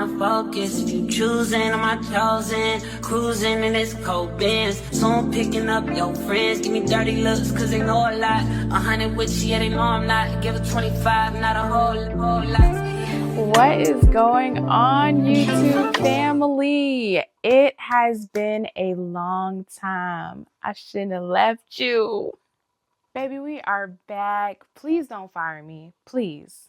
my focus. If you choosing, I'm my chosen. Cruising in this cold Benz. Soon picking up your friends. Give me dirty looks, cause they know a lot. 100 with you, yeah, they know I'm not. Give it 25, not a whole lot. What is going on, YouTube family? It has been a long time. I shouldn't have left you. Baby, we are back. Please don't fire me. Please.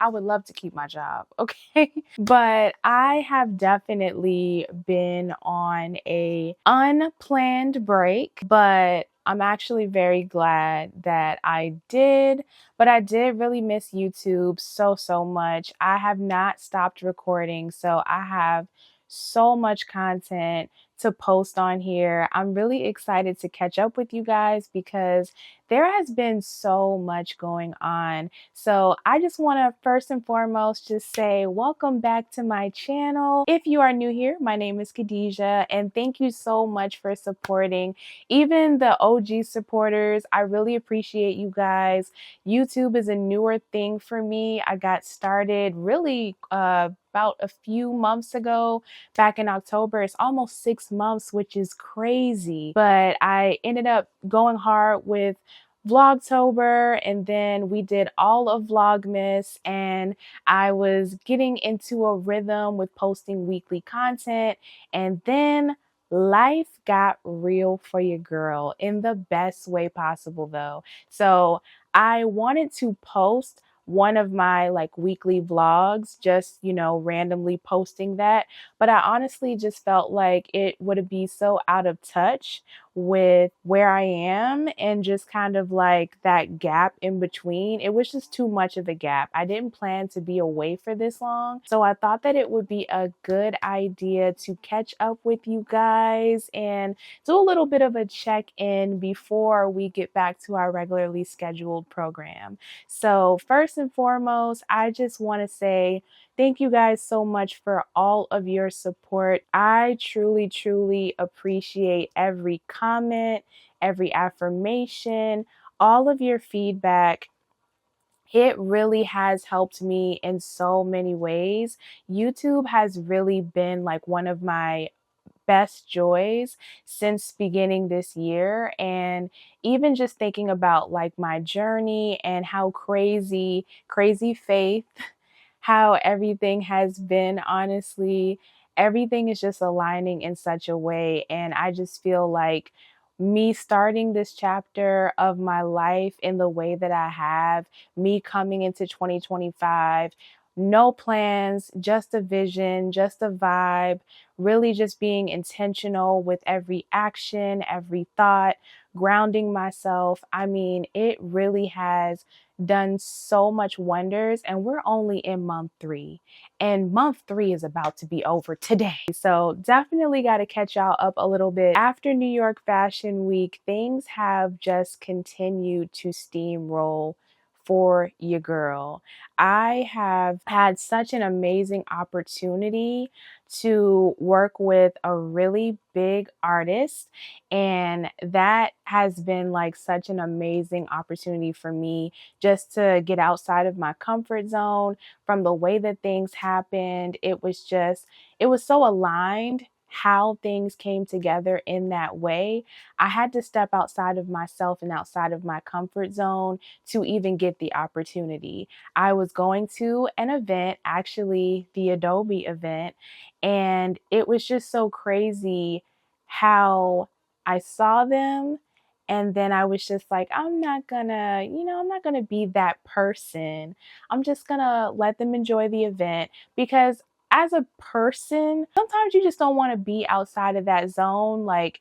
I would love to keep my job, okay? But I have definitely been on a unplanned break, but I'm actually very glad that I did. But I did really miss YouTube so much. I have not stopped recording, so I have so much content to post on here. I'm really excited to catch up with you guys because there has been so much going on. So I just want to first and foremost just say welcome back to my channel. If you are new here, my name is Khadijah, and thank you so much for supporting even the OG supporters. I really appreciate you guys. YouTube is a newer thing for me. I got started really about a few months ago, back in October. It's almost 6 months, which is crazy. But I ended up going hard with Vlogtober, and then we did all of Vlogmas, and I was getting into a rhythm with posting weekly content, and then life got real for your girl in the best way possible though. So I wanted to post one of my weekly vlogs, just, randomly posting that. But I honestly just felt like it would be so out of touch with where I am and just kind of like that gap in between. It was just too much of a gap. I didn't plan to be away for this long. So I thought that it would be a good idea to catch up with you guys and do a little bit of a check-in before we get back to our regularly scheduled program. So first and foremost, I just want to say thank you guys so much for all of your support. I truly appreciate every comment, every affirmation, all of your feedback. It really has helped me in so many ways. YouTube has really been like one of my best joys since beginning this year, and even just thinking about like my journey and how crazy faith, how everything has been. Honestly, everything is just aligning in such a way, and I just feel like me starting this chapter of my life in the way that I have, me coming into 2025, no plans, just a vision, just a vibe, really just being intentional with every action, every thought, grounding myself. I mean, it really has done so much wonders, and we're only in month 3, and month 3 is about to be over today. So definitely got to catch y'all up a little bit. After New York Fashion Week, things have just continued to steamroll for your girl. I have had such an amazing opportunity to work with a really big artist, and that has been like such an amazing opportunity for me just to get outside of my comfort zone. From the way that things happened, it was so aligned how things came together in that way. I had to step outside of myself and outside of my comfort zone to even get the opportunity. I was going to an event, actually the Adobe event, and it was just so crazy how I saw them, and then I was just like, I'm not gonna be that person. I'm just gonna let them enjoy the event, because as a person, sometimes you just don't want to be outside of that zone. Like,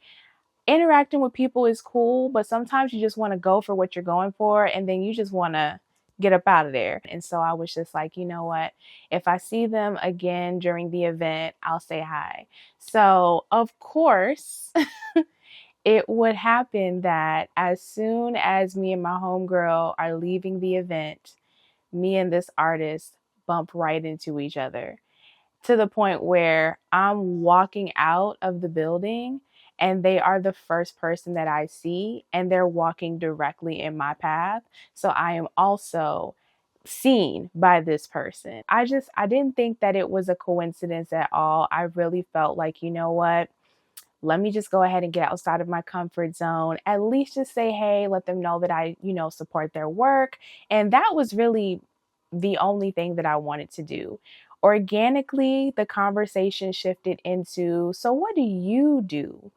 interacting with people is cool, but sometimes you just want to go for what you're going for, and then you just want to get up out of there. And so I was just like, you know what? If I see them again during the event, I'll say hi. So, of course, it would happen that as soon as me and my homegirl are leaving the event, me and this artist bump right into each other, to the point where I'm walking out of the building and they are the first person that I see, and they're walking directly in my path. So I am also seen by this person. I didn't think that it was a coincidence at all. I really felt like, you know what? Let me just go ahead and get outside of my comfort zone. At least just say, hey, let them know that I, support their work. And that was really the only thing that I wanted to do. Organically, the conversation shifted into, so what do you do?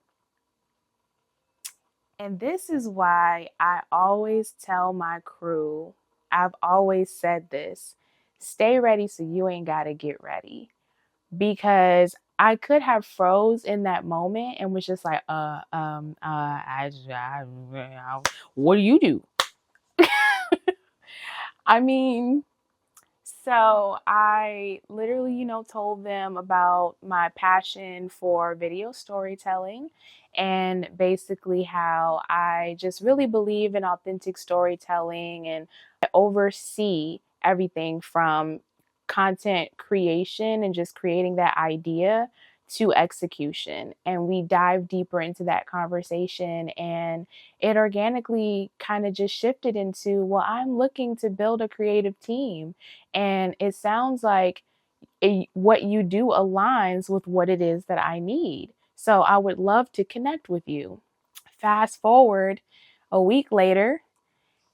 And this is why I always tell my crew, I've always said this, stay ready so you ain't got to get ready. Because I could have froze in that moment and was just like, what do you do? I mean, so I literally, told them about my passion for video storytelling and basically how I just really believe in authentic storytelling, and I oversee everything from content creation and just creating that idea to execution. And we dive deeper into that conversation, and it organically kind of just shifted into, well, I'm looking to build a creative team. And it sounds like what you do aligns with what it is that I need. So I would love to connect with you. Fast forward a week later,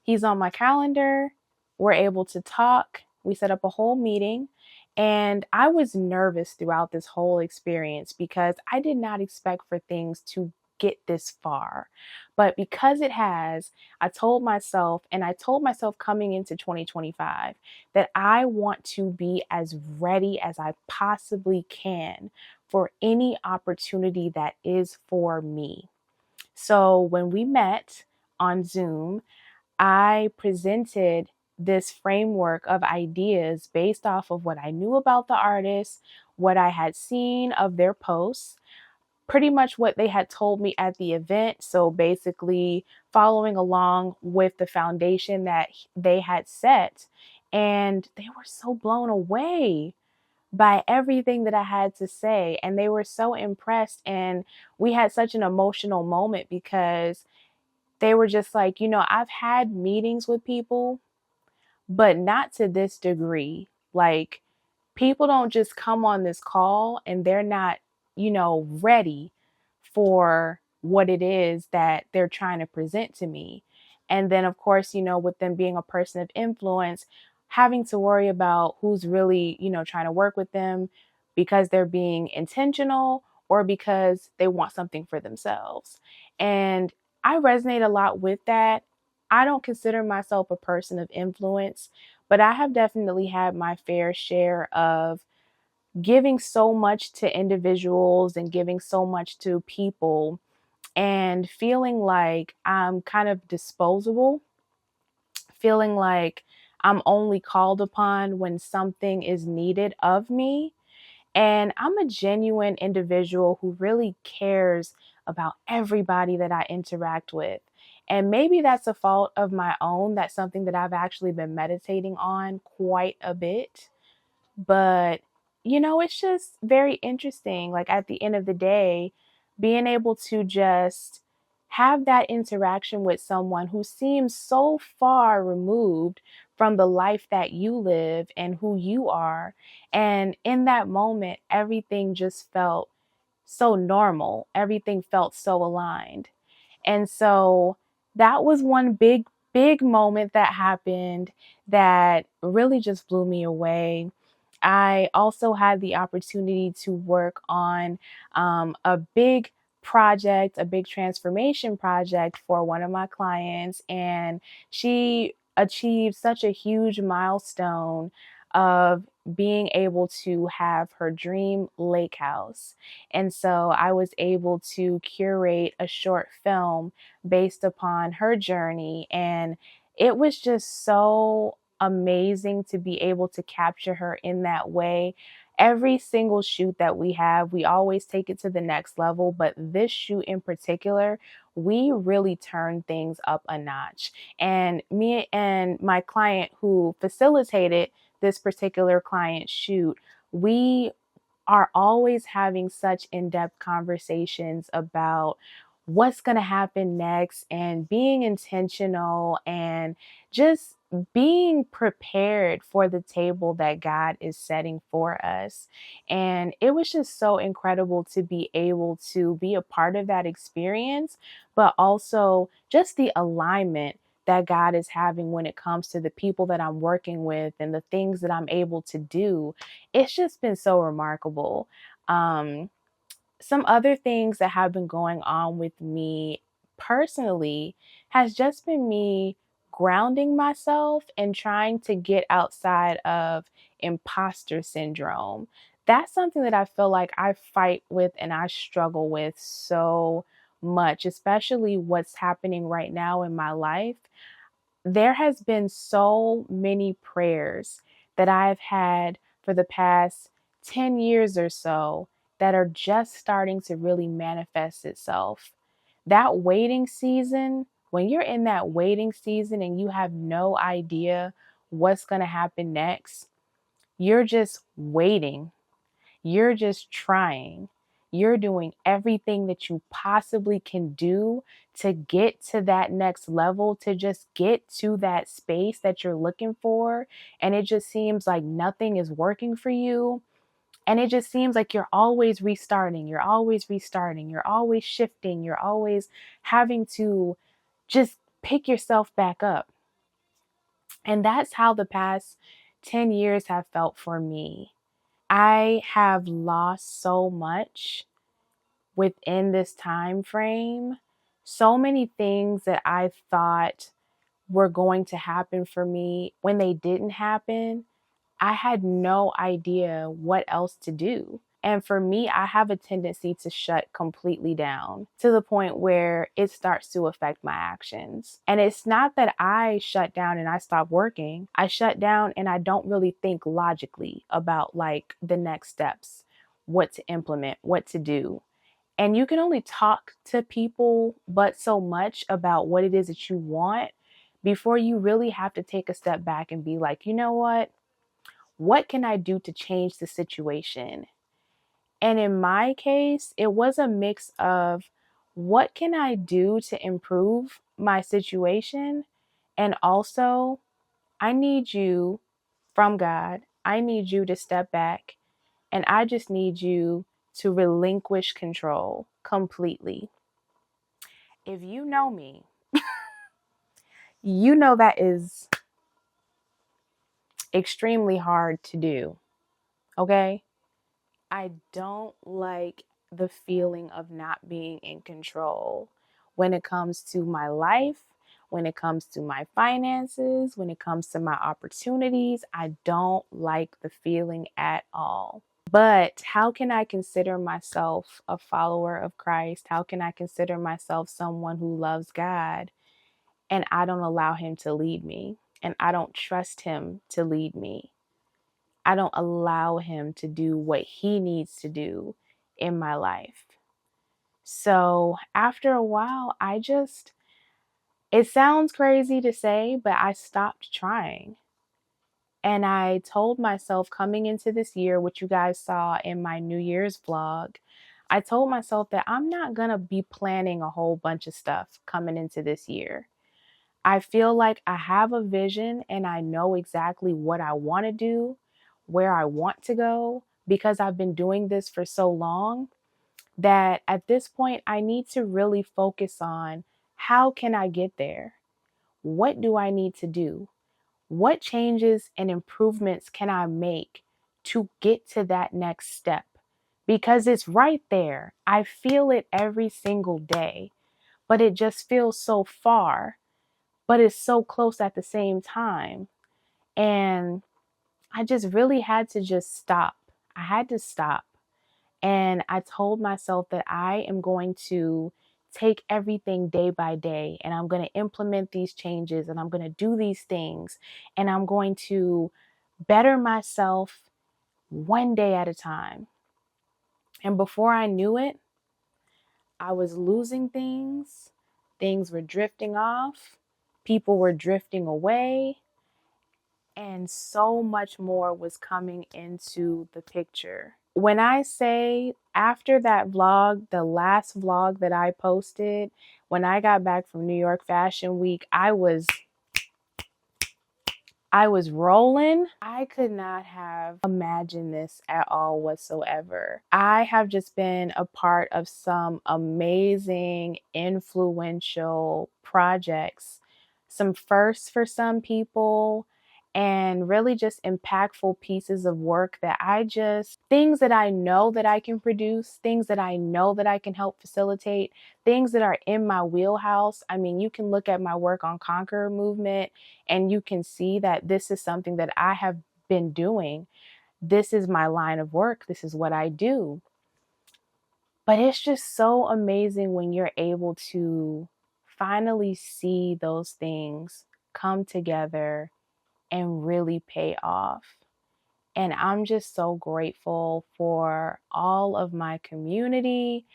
he's on my calendar. We're able to talk. We set up a whole meeting. And I was nervous throughout this whole experience because I did not expect for things to get this far. But because it has, I told myself, and I told myself coming into 2025, that I want to be as ready as I possibly can for any opportunity that is for me. So when we met on Zoom, I presented this framework of ideas based off of what I knew about the artists, what I had seen of their posts, pretty much what they had told me at the event. So basically following along with the foundation that they had set. And they were so blown away by everything that I had to say. And they were so impressed. And we had such an emotional moment because they were just like, I've had meetings with people, but not to this degree. Like, people don't just come on this call and they're not, ready for what it is that they're trying to present to me. And then, of course, with them being a person of influence, having to worry about who's really, trying to work with them because they're being intentional or because they want something for themselves. And I resonate a lot with that. I don't consider myself a person of influence, but I have definitely had my fair share of giving so much to individuals and giving so much to people and feeling like I'm kind of disposable, feeling like I'm only called upon when something is needed of me. And I'm a genuine individual who really cares about everybody that I interact with. And maybe that's a fault of my own. That's something that I've actually been meditating on quite a bit. But, it's just very interesting. Like, at the end of the day, being able to just have that interaction with someone who seems so far removed from the life that you live and who you are. And in that moment, everything just felt so normal. Everything felt so aligned. And so that was one big moment that happened that really just blew me away. I also had the opportunity to work on a big project, a big transformation project for one of my clients. And she achieved such a huge milestone of being able to have her dream lake house. And so I was able to curate a short film based upon her journey. And it was just so amazing to be able to capture her in that way. Every single shoot that we have, we always take it to the next level. But this shoot in particular, we really turn things up a notch. And me and my client who facilitated this particular client shoot, we are always having such in-depth conversations about what's going to happen next and being intentional and just being prepared for the table that God is setting for us. And it was just so incredible to be able to be a part of that experience, but also just the alignment that God is having when it comes to the people that I'm working with and the things that I'm able to do. It's just been so remarkable. Some other things that have been going on with me personally has just been me grounding myself and trying to get outside of imposter syndrome. That's something that I feel like I fight with and I struggle with so much, especially what's happening right now in my life. There has been so many prayers that I've had for the past 10 years or so that are just starting to really manifest itself. That waiting season, when you're in that waiting season and you have no idea what's going to happen next, you're just waiting. You're just trying. You're doing everything that you possibly can do to get to that next level, to just get to that space that you're looking for. And it just seems like nothing is working for you. And it just seems like you're always restarting. You're always restarting. You're always shifting. You're always having to just pick yourself back up. And that's how the past 10 years have felt for me. I have lost so much within this time frame. So many things that I thought were going to happen for me, when they didn't happen, I had no idea what else to do. And for me, I have a tendency to shut completely down to the point where it starts to affect my actions. And it's not that I shut down and I stop working. I shut down and I don't really think logically about like the next steps, what to implement, what to do. And you can only talk to people but so much about what it is that you want before you really have to take a step back and be like, you know what? What can I do to change the situation? And in my case, it was a mix of what can I do to improve my situation? And also, I need you from God. I need you to step back and I just need you to relinquish control completely. If you know me, you know that is extremely hard to do. Okay? I don't like the feeling of not being in control when it comes to my life, when it comes to my finances, when it comes to my opportunities. I don't like the feeling at all. But how can I consider myself a follower of Christ? How can I consider myself someone who loves God and I don't allow him to lead me and I don't trust him to lead me? I don't allow him to do what he needs to do in my life. So after a while, it sounds crazy to say, but I stopped trying. And I told myself coming into this year, which you guys saw in my New Year's vlog, I told myself that I'm not going to be planning a whole bunch of stuff coming into this year. I feel like I have a vision and I know exactly what I want to do, where I want to go, because I've been doing this for so long that at this point I need to really focus on how can I get there? What do I need to do? What changes and improvements can I make to get to that next step? Because it's right there. I feel it every single day, but it just feels so far, but it's so close at the same time. And I just really had to just stop. I had to stop. And I told myself that I am going to take everything day by day and I'm going to implement these changes and I'm going to do these things and I'm going to better myself one day at a time. And before I knew it, I was losing things. Things were drifting off. People were drifting away. And so much more was coming into the picture. When I say after that vlog, the last vlog that I posted, when I got back from New York Fashion Week, I was I was rolling. I could not have imagined this at all whatsoever. I have just been a part of some amazing, influential projects, some firsts for some people, and really just impactful pieces of work that things that I know that I can produce, things that I know that I can help facilitate, things that are in my wheelhouse. I mean, you can look at my work on Conqueror Movement and you can see that this is something that I have been doing. This is my line of work. This is what I do. But it's just so amazing when you're able to finally see those things come together and really pay off. And I'm just so grateful for all of my community,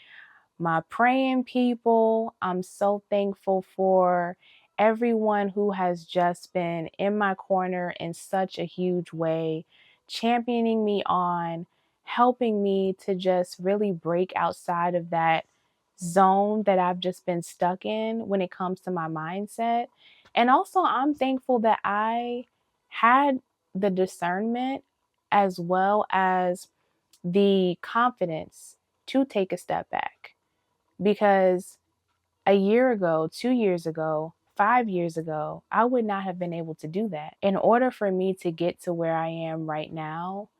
my praying people. I'm so thankful for everyone who has just been in my corner in such a huge way, championing me on, helping me to just really break outside of that zone that I've just been stuck in when it comes to my mindset. And also, I'm thankful that I had the discernment as well as the confidence to take a step back, because a year ago, 2 years ago, 5 years ago, I would not have been able to do that. In order for me to get to where I am right now,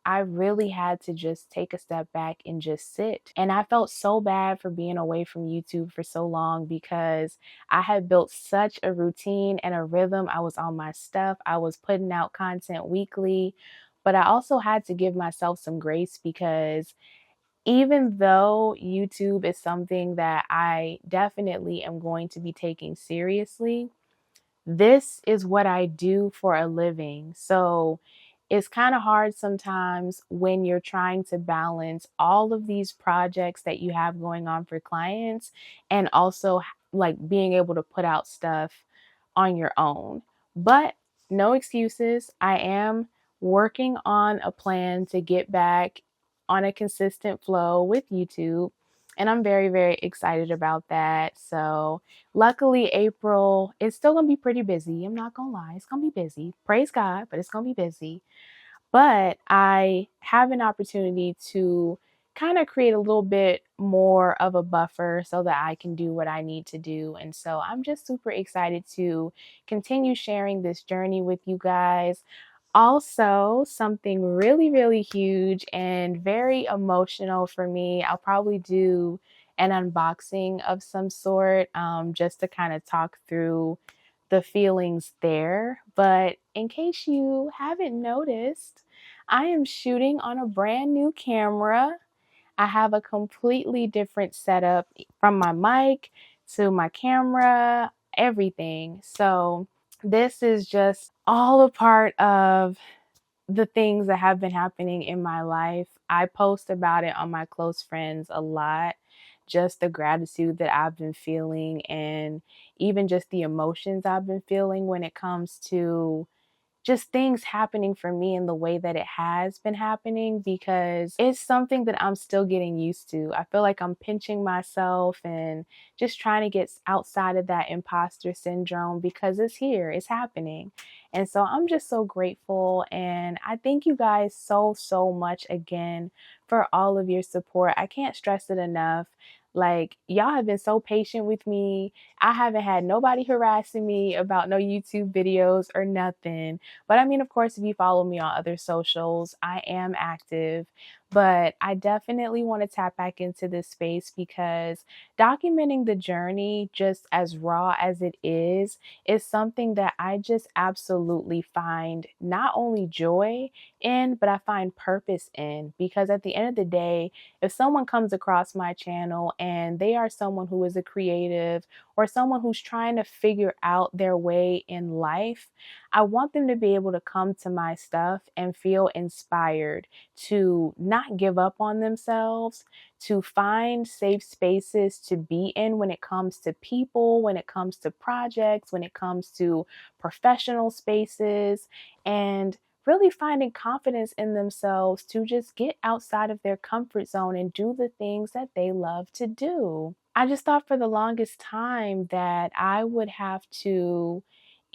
I really had to just take a step back and just sit. And I felt so bad for being away from YouTube for so long because I had built such a routine and a rhythm. I was on my stuff, I was putting out content weekly. But I also had to give myself some grace because even though YouTube is something that I definitely am going to be taking seriously, this is what I do for a living. So it's kind of hard sometimes when you're trying to balance all of these projects that you have going on for clients and also like being able to put out stuff on your own. But no excuses. I am working on a plan to get back on a consistent flow with YouTube. And I'm very, very excited about that. So, luckily, April is still going to be pretty busy. I'm not going to lie. It's going to be busy. Praise God, but it's going to be busy. But I have an opportunity to kind of create a little bit more of a buffer so that I can do what I need to do. And so I'm just super excited to continue sharing this journey with you guys. Also, something really, really huge and very emotional for me. I'll probably do an unboxing of some sort, just to kind of talk through the feelings there. But in case you haven't noticed, I am shooting on a brand new camera. I have a completely different setup from my mic to my camera, everything. So, this is just all a part of the things that have been happening in my life. I post about it on my close friends a lot, just the gratitude that I've been feeling and even just the emotions I've been feeling when it comes to just things happening for me in the way that it has been happening, because it's something that I'm still getting used to. I feel like I'm pinching myself and just trying to get outside of that imposter syndrome because it's here, it's happening. And so I'm just so grateful. And I thank you guys so, so much again for all of your support. I can't stress it enough. Like, y'all have been so patient with me. I haven't had nobody harassing me about no YouTube videos or nothing. But I mean, of course, if you follow me on other socials, I am active. But I definitely want to tap back into this space because documenting the journey, just as raw as it is something that I just absolutely find not only joy in, but I find purpose in. Because at the end of the day, if someone comes across my channel and they are someone who is a creative or someone who's trying to figure out their way in life, I want them to be able to come to my stuff and feel inspired to not give up on themselves, to find safe spaces to be in when it comes to people, when it comes to projects, when it comes to professional spaces, and really finding confidence in themselves to just get outside of their comfort zone and do the things that they love to do. I just thought for the longest time that I would have to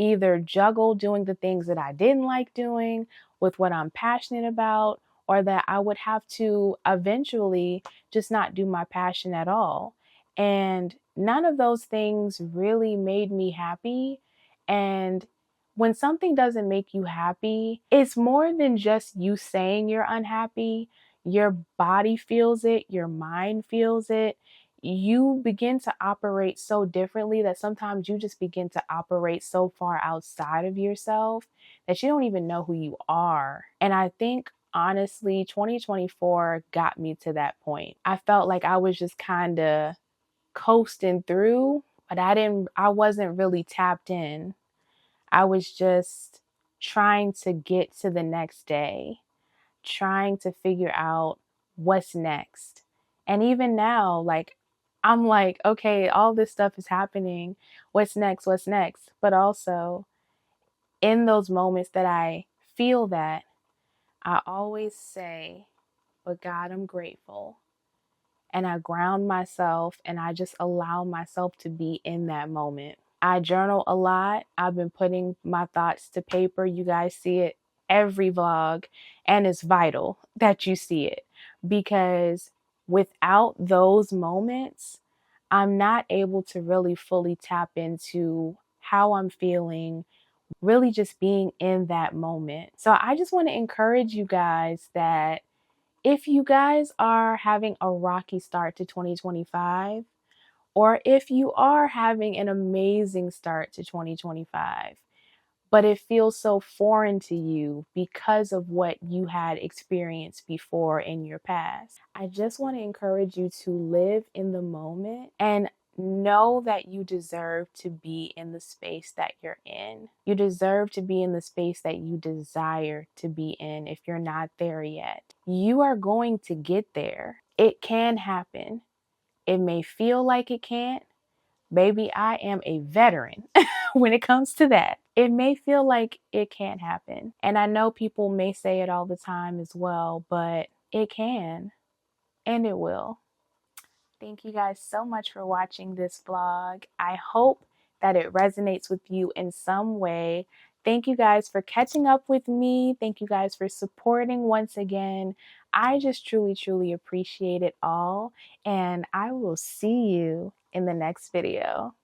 either juggle doing the things that I didn't like doing with what I'm passionate about, or that I would have to eventually just not do my passion at all. And none of those things really made me happy. And when something doesn't make you happy, it's more than just you saying you're unhappy. Your body feels it, your mind feels it. You begin to operate so differently that sometimes you just begin to operate so far outside of yourself that you don't even know who you are. And I think honestly, 2024 got me to that point. I felt like I was just kind of coasting through, but I wasn't really tapped in. I was just trying to get to the next day, trying to figure out what's next. And even now, like, I'm like, okay, all this stuff is happening. What's next? What's next? But also, in those moments that I feel that, I always say, but God, I'm grateful. And I ground myself and I just allow myself to be in that moment. I journal a lot. I've been putting my thoughts to paper. You guys see it every vlog, and it's vital that you see it, because without those moments, I'm not able to really fully tap into how I'm feeling, really just being in that moment. So I just want to encourage you guys that if you guys are having a rocky start to 2025, or if you are having an amazing start to 2025, but it feels so foreign to you because of what you had experienced before in your past, I just want to encourage you to live in the moment and know that you deserve to be in the space that you're in. You deserve to be in the space that you desire to be in if you're not there yet. You are going to get there. It can happen. It may feel like it can't. Baby, I am a veteran when it comes to that. It may feel like it can't happen. And I know people may say it all the time as well, but it can and it will. Thank you guys so much for watching this vlog. I hope that it resonates with you in some way. Thank you guys for catching up with me. Thank you guys for supporting once again. I just truly, truly appreciate it all. And I will see you in the next video.